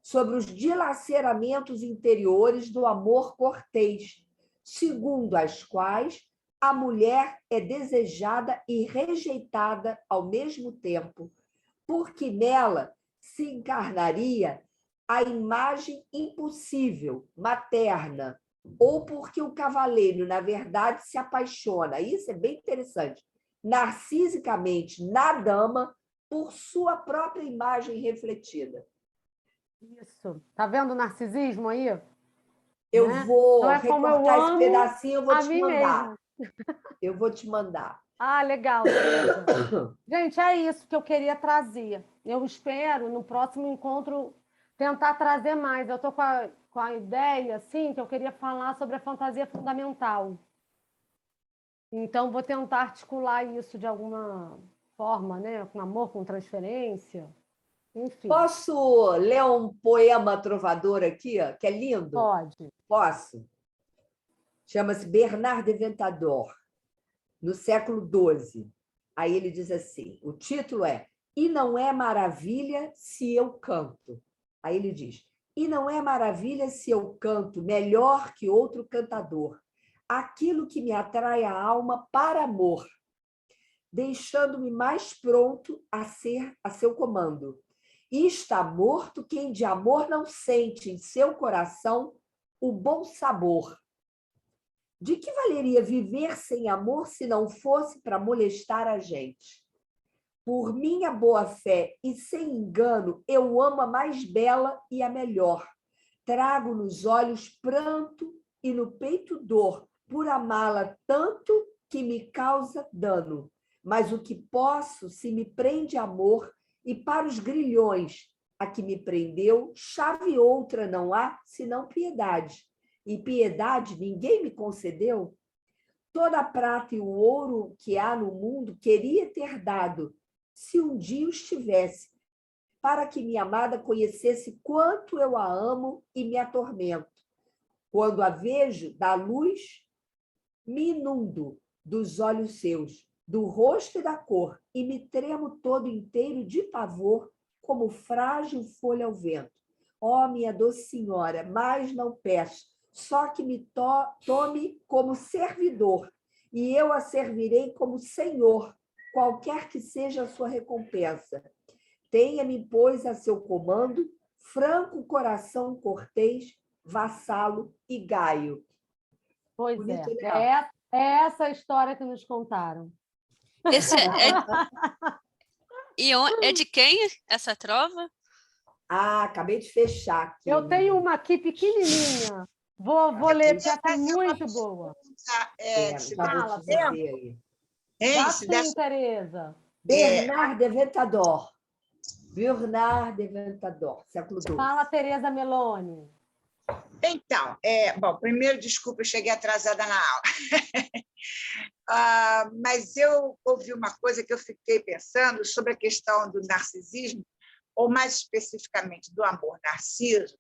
sobre os dilaceramentos interiores do amor cortês, segundo as quais a mulher é desejada e rejeitada ao mesmo tempo, porque nela se encarnaria a imagem impossível, materna, ou porque o cavaleiro, na verdade, se apaixona. Isso é bem interessante. Narcisicamente, na dama, por sua própria imagem refletida. Isso. Tá vendo o narcisismo aí? Eu Né? vou Então é como eu recortar esse amo pedacinho, eu vou a te mim mandar. mesma. Eu vou te mandar. Ah, legal, Tereza. Gente, é isso que eu queria trazer. Eu espero, no próximo encontro, tentar trazer mais. Eu estou com a ideia, assim, que eu queria falar sobre a fantasia fundamental. Então, vou tentar articular isso de alguma forma, né? Com amor, com transferência, enfim. Posso ler um poema trovador aqui, ó, que é lindo? Pode. Posso? Chama-se Bernard de Ventador, no século XII. Aí ele diz assim, o título é E não é maravilha se eu canto. Aí ele diz, e não é maravilha se eu canto melhor que outro cantador, aquilo que me atrai a alma para amor, deixando-me mais pronto a ser a seu comando. E está morto quem de amor não sente em seu coração o bom sabor. De que valeria viver sem amor se não fosse para molestar a gente? Por minha boa fé e sem engano, eu amo a mais bela e a melhor. Trago nos olhos pranto e no peito dor, por amá-la tanto que me causa dano. Mas o que posso, se me prende amor, e para os grilhões a que me prendeu, chave outra não há, senão piedade. E piedade ninguém me concedeu? Toda a prata e o ouro que há no mundo queria ter dado, se um dia os tivesse, para que minha amada conhecesse quanto eu a amo e me atormento. Quando a vejo, da luz, me inundo dos olhos seus, do rosto e da cor, e me tremo todo inteiro de pavor, como frágil folha ao vento. Ó, minha doce senhora, mais não peço, só que me tome como servidor, e eu a servirei como senhor, qualquer que seja a sua recompensa. Tenha-me, pois, a seu comando, franco coração cortês, vassalo e gaio. Pois Bonito, né? é essa a história que nos contaram. É de quem essa trova? Ah, acabei de fechar aqui. Eu tenho uma aqui pequenininha. Vou ler, porque essa é muito boa. Já vou te dizer aí. Dá sim, Tereza. Bernard de Ventador. Bernard de Ventador, século XII. Fala, Tereza Meloni. Então, bom, primeiro, desculpa, eu cheguei atrasada na aula. Mas eu ouvi uma coisa que eu fiquei pensando sobre a questão do narcisismo, ou mais especificamente do amor narciso,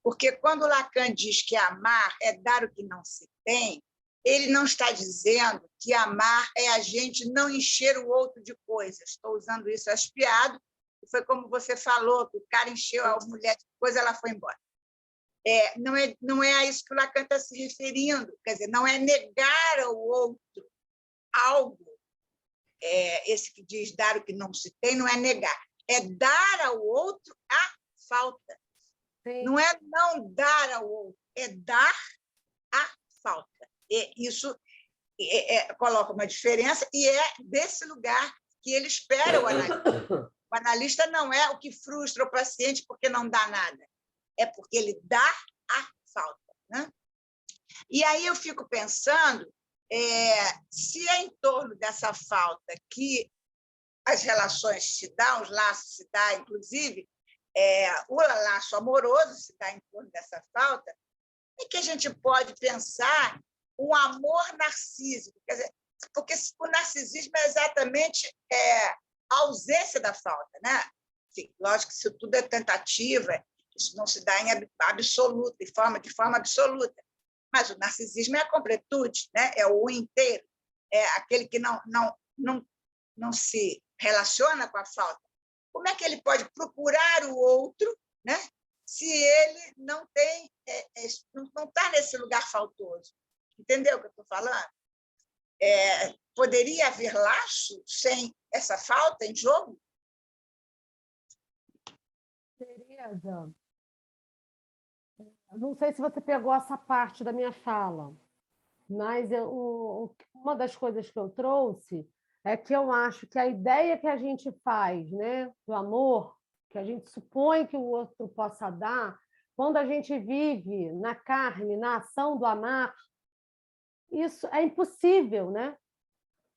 porque quando Lacan diz que amar é dar o que não se tem, ele não está dizendo que amar é a gente não encher o outro de coisas. Estou usando isso aspiado, e foi como você falou, que o cara encheu a mulher de coisa, ela foi embora. Não é a isso que o Lacan está se referindo, quer dizer, não é negar ao outro algo, esse que diz dar o que não se tem, não é negar, é dar ao outro a falta. Sim. Não é não dar ao outro, é dar a falta. Isso coloca uma diferença e é desse lugar que ele espera o analista. O analista não é o que frustra o paciente porque não dá nada, é porque ele dá a falta, né? E aí eu fico pensando se é em torno dessa falta que as relações se dão, os laços se dão, inclusive o laço amoroso se dá em torno dessa falta, é que a gente pode pensar um amor narcísico, quer dizer, porque o narcisismo é exatamente a ausência da falta, né? Enfim, lógico que isso tudo é tentativa, isso não se dá em absoluto, de forma absoluta, mas o narcisismo é a completude, né? É o inteiro, é aquele que não se relaciona com a falta. Como é que ele pode procurar o outro, né? Se ele não tem, não está nesse lugar faltoso? Entendeu o que eu estou falando? poderia haver laço sem essa falta em jogo? Tereza, não sei se você pegou essa parte da minha fala, mas uma das coisas que eu trouxe é que eu acho que a ideia que a gente faz, né, do amor, que a gente supõe que o outro possa dar, quando a gente vive na carne, na ação do amar, isso é impossível, né?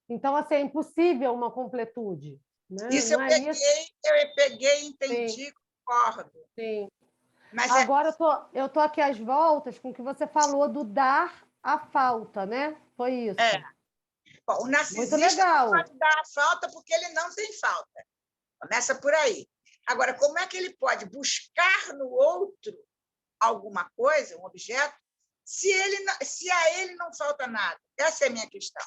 Então, assim, é impossível uma completude. Né? Isso não eu é peguei, isso? eu peguei, entendi, Sim. concordo. Sim. Mas agora eu tô aqui às voltas com o que você falou do dar a falta, né? Foi isso. Bom, o Muito narcisista legal. não pode dar a falta porque ele não tem falta. Começa por aí. Agora, como é que ele pode buscar no outro alguma coisa, um objeto, se a ele não falta nada? Essa é a minha questão.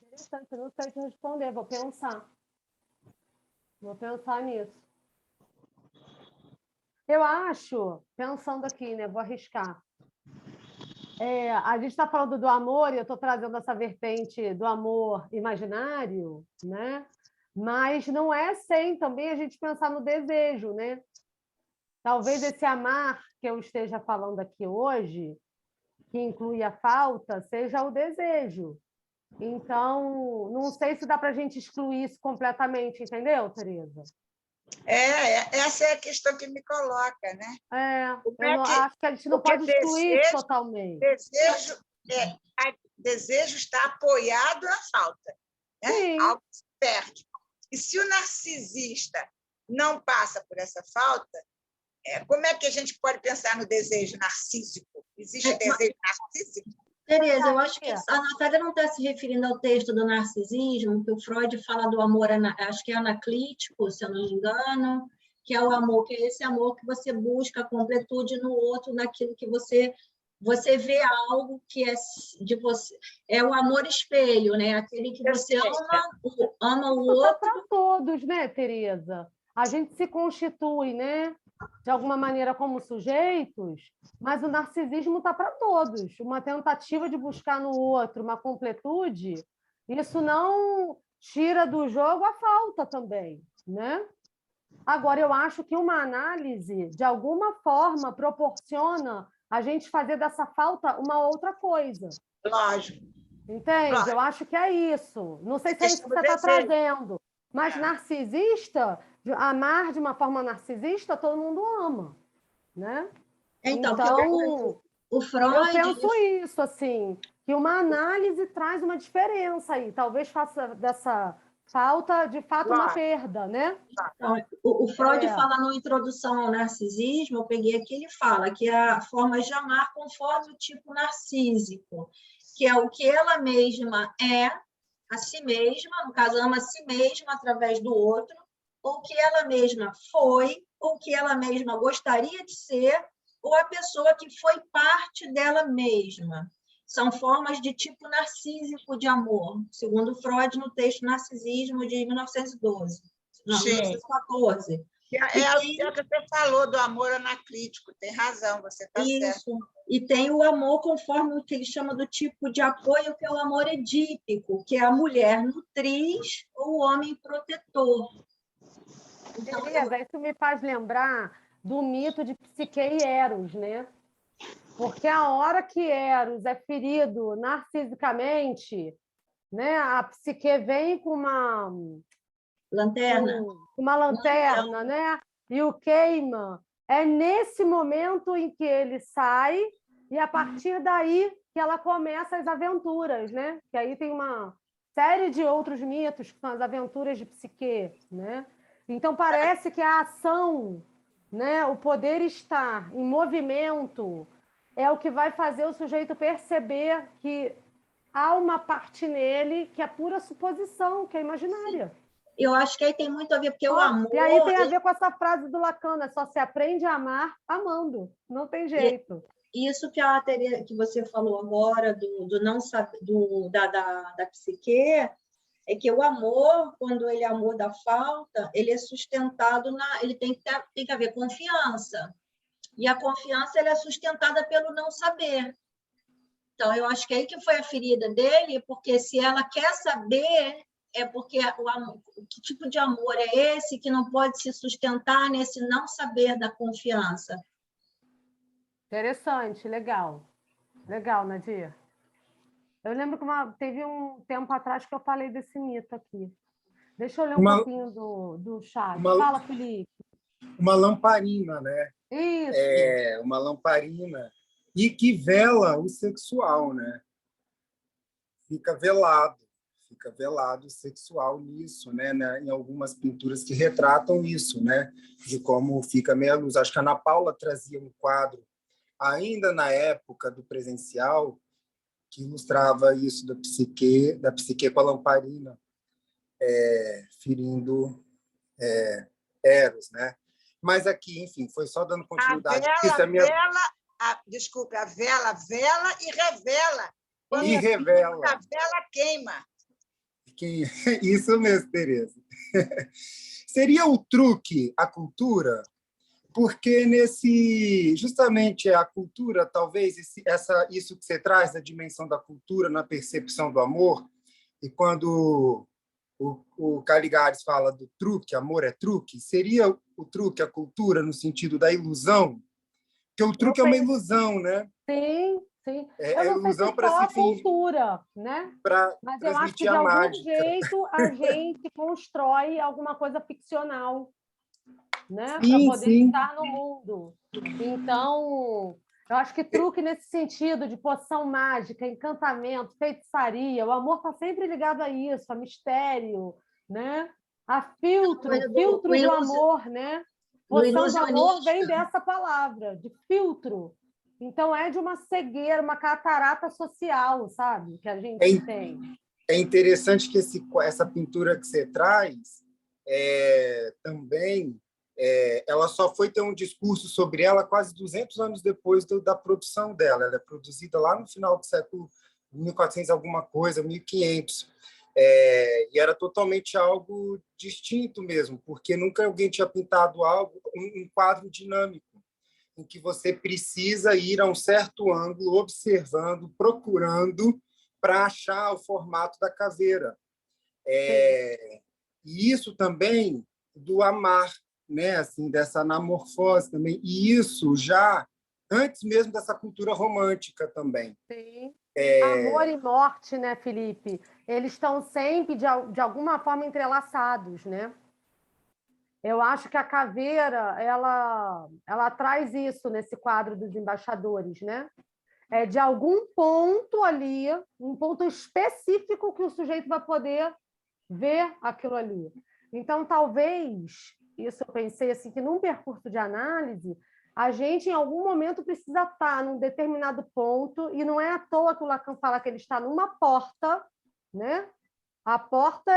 Interessante, não sei te responder, vou pensar. Vou pensar nisso. Eu acho, pensando aqui, né? Vou arriscar. A gente está falando do amor, e eu estou trazendo essa vertente do amor imaginário, né? Mas não é sem também a gente pensar no desejo, né? Talvez esse amar que eu esteja falando aqui hoje, que inclui a falta, seja o desejo. Então, não sei se dá para a gente excluir isso completamente, entendeu, Tereza? Essa é a questão que me coloca, né? Acho que a gente não pode excluir isso totalmente. Desejo está apoiado na falta, né? Sim. Algo se perde. E se o narcisista não passa por essa falta, como é que a gente pode pensar no desejo narcísico? Existe desejo narcísico? Tereza, eu acho que a Natália não está se referindo ao texto do narcisismo, que o Freud fala do amor, acho que é anaclítico, se eu não me engano, que é o amor, que é esse amor que você busca a completude no outro, naquilo que você vê algo que é de você. É o amor espelho, né? Aquele que você ama o outro. Para todos, né, Tereza? A gente se constitui, né? De alguma maneira como sujeitos, mas o narcisismo está para todos. Uma tentativa de buscar no outro uma completude, isso não tira do jogo a falta também, né? Agora, eu acho que uma análise, de alguma forma, proporciona a gente fazer dessa falta uma outra coisa. Lógico. Entende? Lógico. Eu acho que é isso. Não sei se é isso que você está trazendo. Mas narcisista, amar de uma forma narcisista, todo mundo ama, né? Então o Freud... Eu penso isso, assim, que uma análise traz uma diferença aí. Talvez faça dessa falta, de fato, uma perda, né? O Freud fala na introdução ao narcisismo, eu peguei aqui, ele fala que a forma de amar conforme o tipo narcísico, que é o que ela mesma é, a si mesma, no caso, ama a si mesma através do outro, ou que ela mesma foi, ou que ela mesma gostaria de ser, ou a pessoa que foi parte dela mesma. São formas de tipo narcísico de amor, segundo Freud no texto Narcisismo, de 1912. Não, 1914. É o que você falou do amor anaclítico, tem razão, você está certo. Isso. E tem o amor conforme o que ele chama do tipo de apoio, que é o amor edípico, que é a mulher nutriz ou o homem protetor. Então, isso me faz lembrar do mito de Psique e Eros, né? Porque a hora que Eros é ferido narcisicamente, né, a Psique vem com uma lanterna, né? E o queima. É nesse momento em que ele sai e a partir daí que ela começa as aventuras, né? Que aí tem uma série de outros mitos que são as aventuras de Psique, né? Então parece que a ação, né, o poder estar em movimento é o que vai fazer o sujeito perceber que há uma parte nele que é pura suposição, que é imaginária. Eu acho que aí tem muito a ver, porque o amor... E aí tem a ver com essa frase do Lacan, só se aprende a amar amando, não tem jeito. Isso que você falou agora, do não saber, da psique, é que o amor, quando ele é amor da falta, ele é sustentado ele tem que haver confiança. E a confiança ela é sustentada pelo não saber. Então, eu acho que aí que foi a ferida dele, porque se ela quer saber, é porque que tipo de amor é esse que não pode se sustentar nesse não saber da confiança? Interessante, legal. Legal, Nadir. Eu lembro que teve um tempo atrás que eu falei desse mito aqui. Deixa eu ler um pouquinho do chat. Fala, Felipe. Uma lamparina, né? Isso. Uma lamparina. E que vela o sexual, né? Fica velado o sexual nisso, né? Em algumas pinturas que retratam isso, né? De como fica meia luz. Acho que a Ana Paula trazia um quadro, ainda na época do presencial, que ilustrava isso da psique com a lamparina, ferindo Eros, né? Mas aqui, enfim, foi só dando continuidade. Desculpe, a vela vela e revela. Quando e revela. A vela queima. Isso mesmo, Tereza. Seria o truque a cultura? Porque justamente a cultura, talvez, isso que você traz da dimensão da cultura na percepção do amor, e quando o Caligares fala do truque, amor é truque, seria o truque a cultura no sentido da ilusão? Porque o truque é uma ilusão, né? Sim, sim. É eu não sei ilusão se para só a se cultura, né? Mas eu acho que, de algum jeito, a gente constrói alguma coisa ficcional, né? Para poder estar no mundo. Então, eu acho que truque nesse sentido de poção mágica, encantamento, feitiçaria, o amor está sempre ligado a isso, a mistério, né? A filtro do amor, né? Poção do amor vem dessa palavra, de filtro. Então, é de uma cegueira, uma catarata social, sabe? Que a gente tem. É interessante que essa pintura que você traz também ela só foi ter um discurso sobre ela quase 200 anos depois da produção dela. Ela é produzida lá no final do século 1400 alguma coisa, 1500. E era totalmente algo distinto mesmo, porque nunca alguém tinha pintado um quadro dinâmico, em que você precisa ir a um certo ângulo, observando, procurando, para achar o formato da caveira. E isso também do amar, né? Assim, dessa anamorfose também. E isso já antes mesmo dessa cultura romântica também. Sim. Amor e morte, né, Felipe? Eles estão sempre, de alguma forma, entrelaçados, né? Eu acho que a caveira, ela traz isso nesse quadro dos embaixadores, né? De algum ponto ali, um ponto específico que o sujeito vai poder ver aquilo ali. Então, talvez, isso eu pensei assim, que num percurso de análise, a gente, em algum momento, precisa estar num determinado ponto, e não é à toa que o Lacan fala que ele está numa porta, né? A porta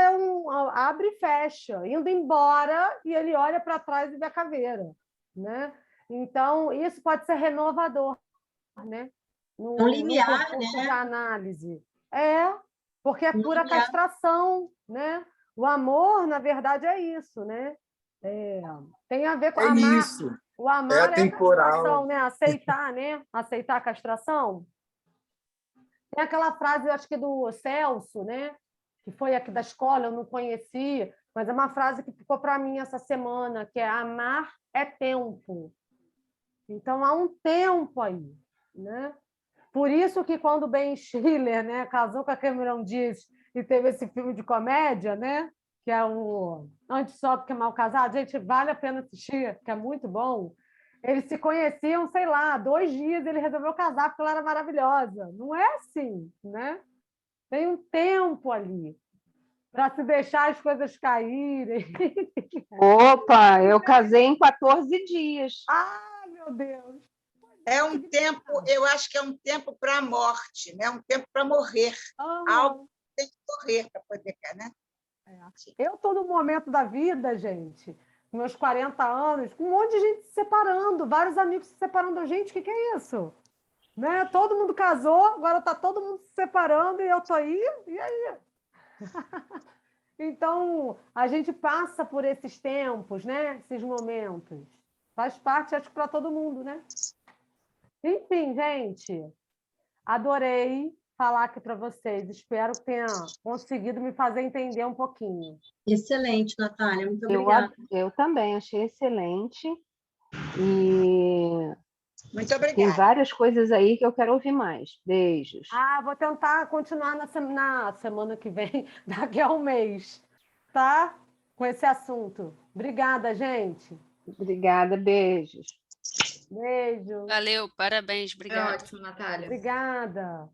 abre e fecha, indo embora, e ele olha para trás e vê a caveira, né? Então, isso pode ser renovador, né? Um limiar, percurso né? de análise. Porque é pura castração, né? O amor, na verdade, é isso, né? Tem a ver com amar. Isso. O amar é a castração, né? Aceitar a castração. Tem aquela frase, eu acho que do Celso, né? Que foi aqui da escola, eu não conheci, mas é uma frase que ficou para mim essa semana, que é amar é tempo. Então, há um tempo aí, né? Por isso que quando o Ben Stiller, né, casou com a Cameron Diaz e teve esse filme de comédia, né, que é o Antes Só Do Que Mal Casado, gente, vale a pena assistir, que é muito bom. Eles se conheciam, sei lá, 2 dias, ele resolveu casar porque ela era maravilhosa. Não é assim, né? Tem um tempo ali para se deixar as coisas caírem. Opa, eu casei em 14 dias. Ah, meu Deus! É um tempo, eu acho que é um tempo para a morte, né? Um tempo para morrer. Algo tem que morrer para poder, né? Eu estou no momento da vida, gente, com meus 40 anos, com um monte de gente se separando, vários amigos se separando. Gente, o que é isso? Né? Todo mundo casou, agora está todo mundo se separando e eu estou aí, e aí? Então, a gente passa por esses tempos, né? Esses momentos. Faz parte, acho que para todo mundo, né? Enfim, gente, adorei falar aqui para vocês. Espero que tenha conseguido me fazer entender um pouquinho. Excelente, Natália. Muito obrigada. Eu também achei excelente. E Muito tem obrigada. várias coisas aí que eu quero ouvir mais. Beijos. Vou tentar continuar na semana que vem, daqui a um mês, tá? Com esse assunto. Obrigada, gente. Obrigada, beijos. Beijo. Valeu, parabéns, É obrigada. ótimo, Natália. Obrigada.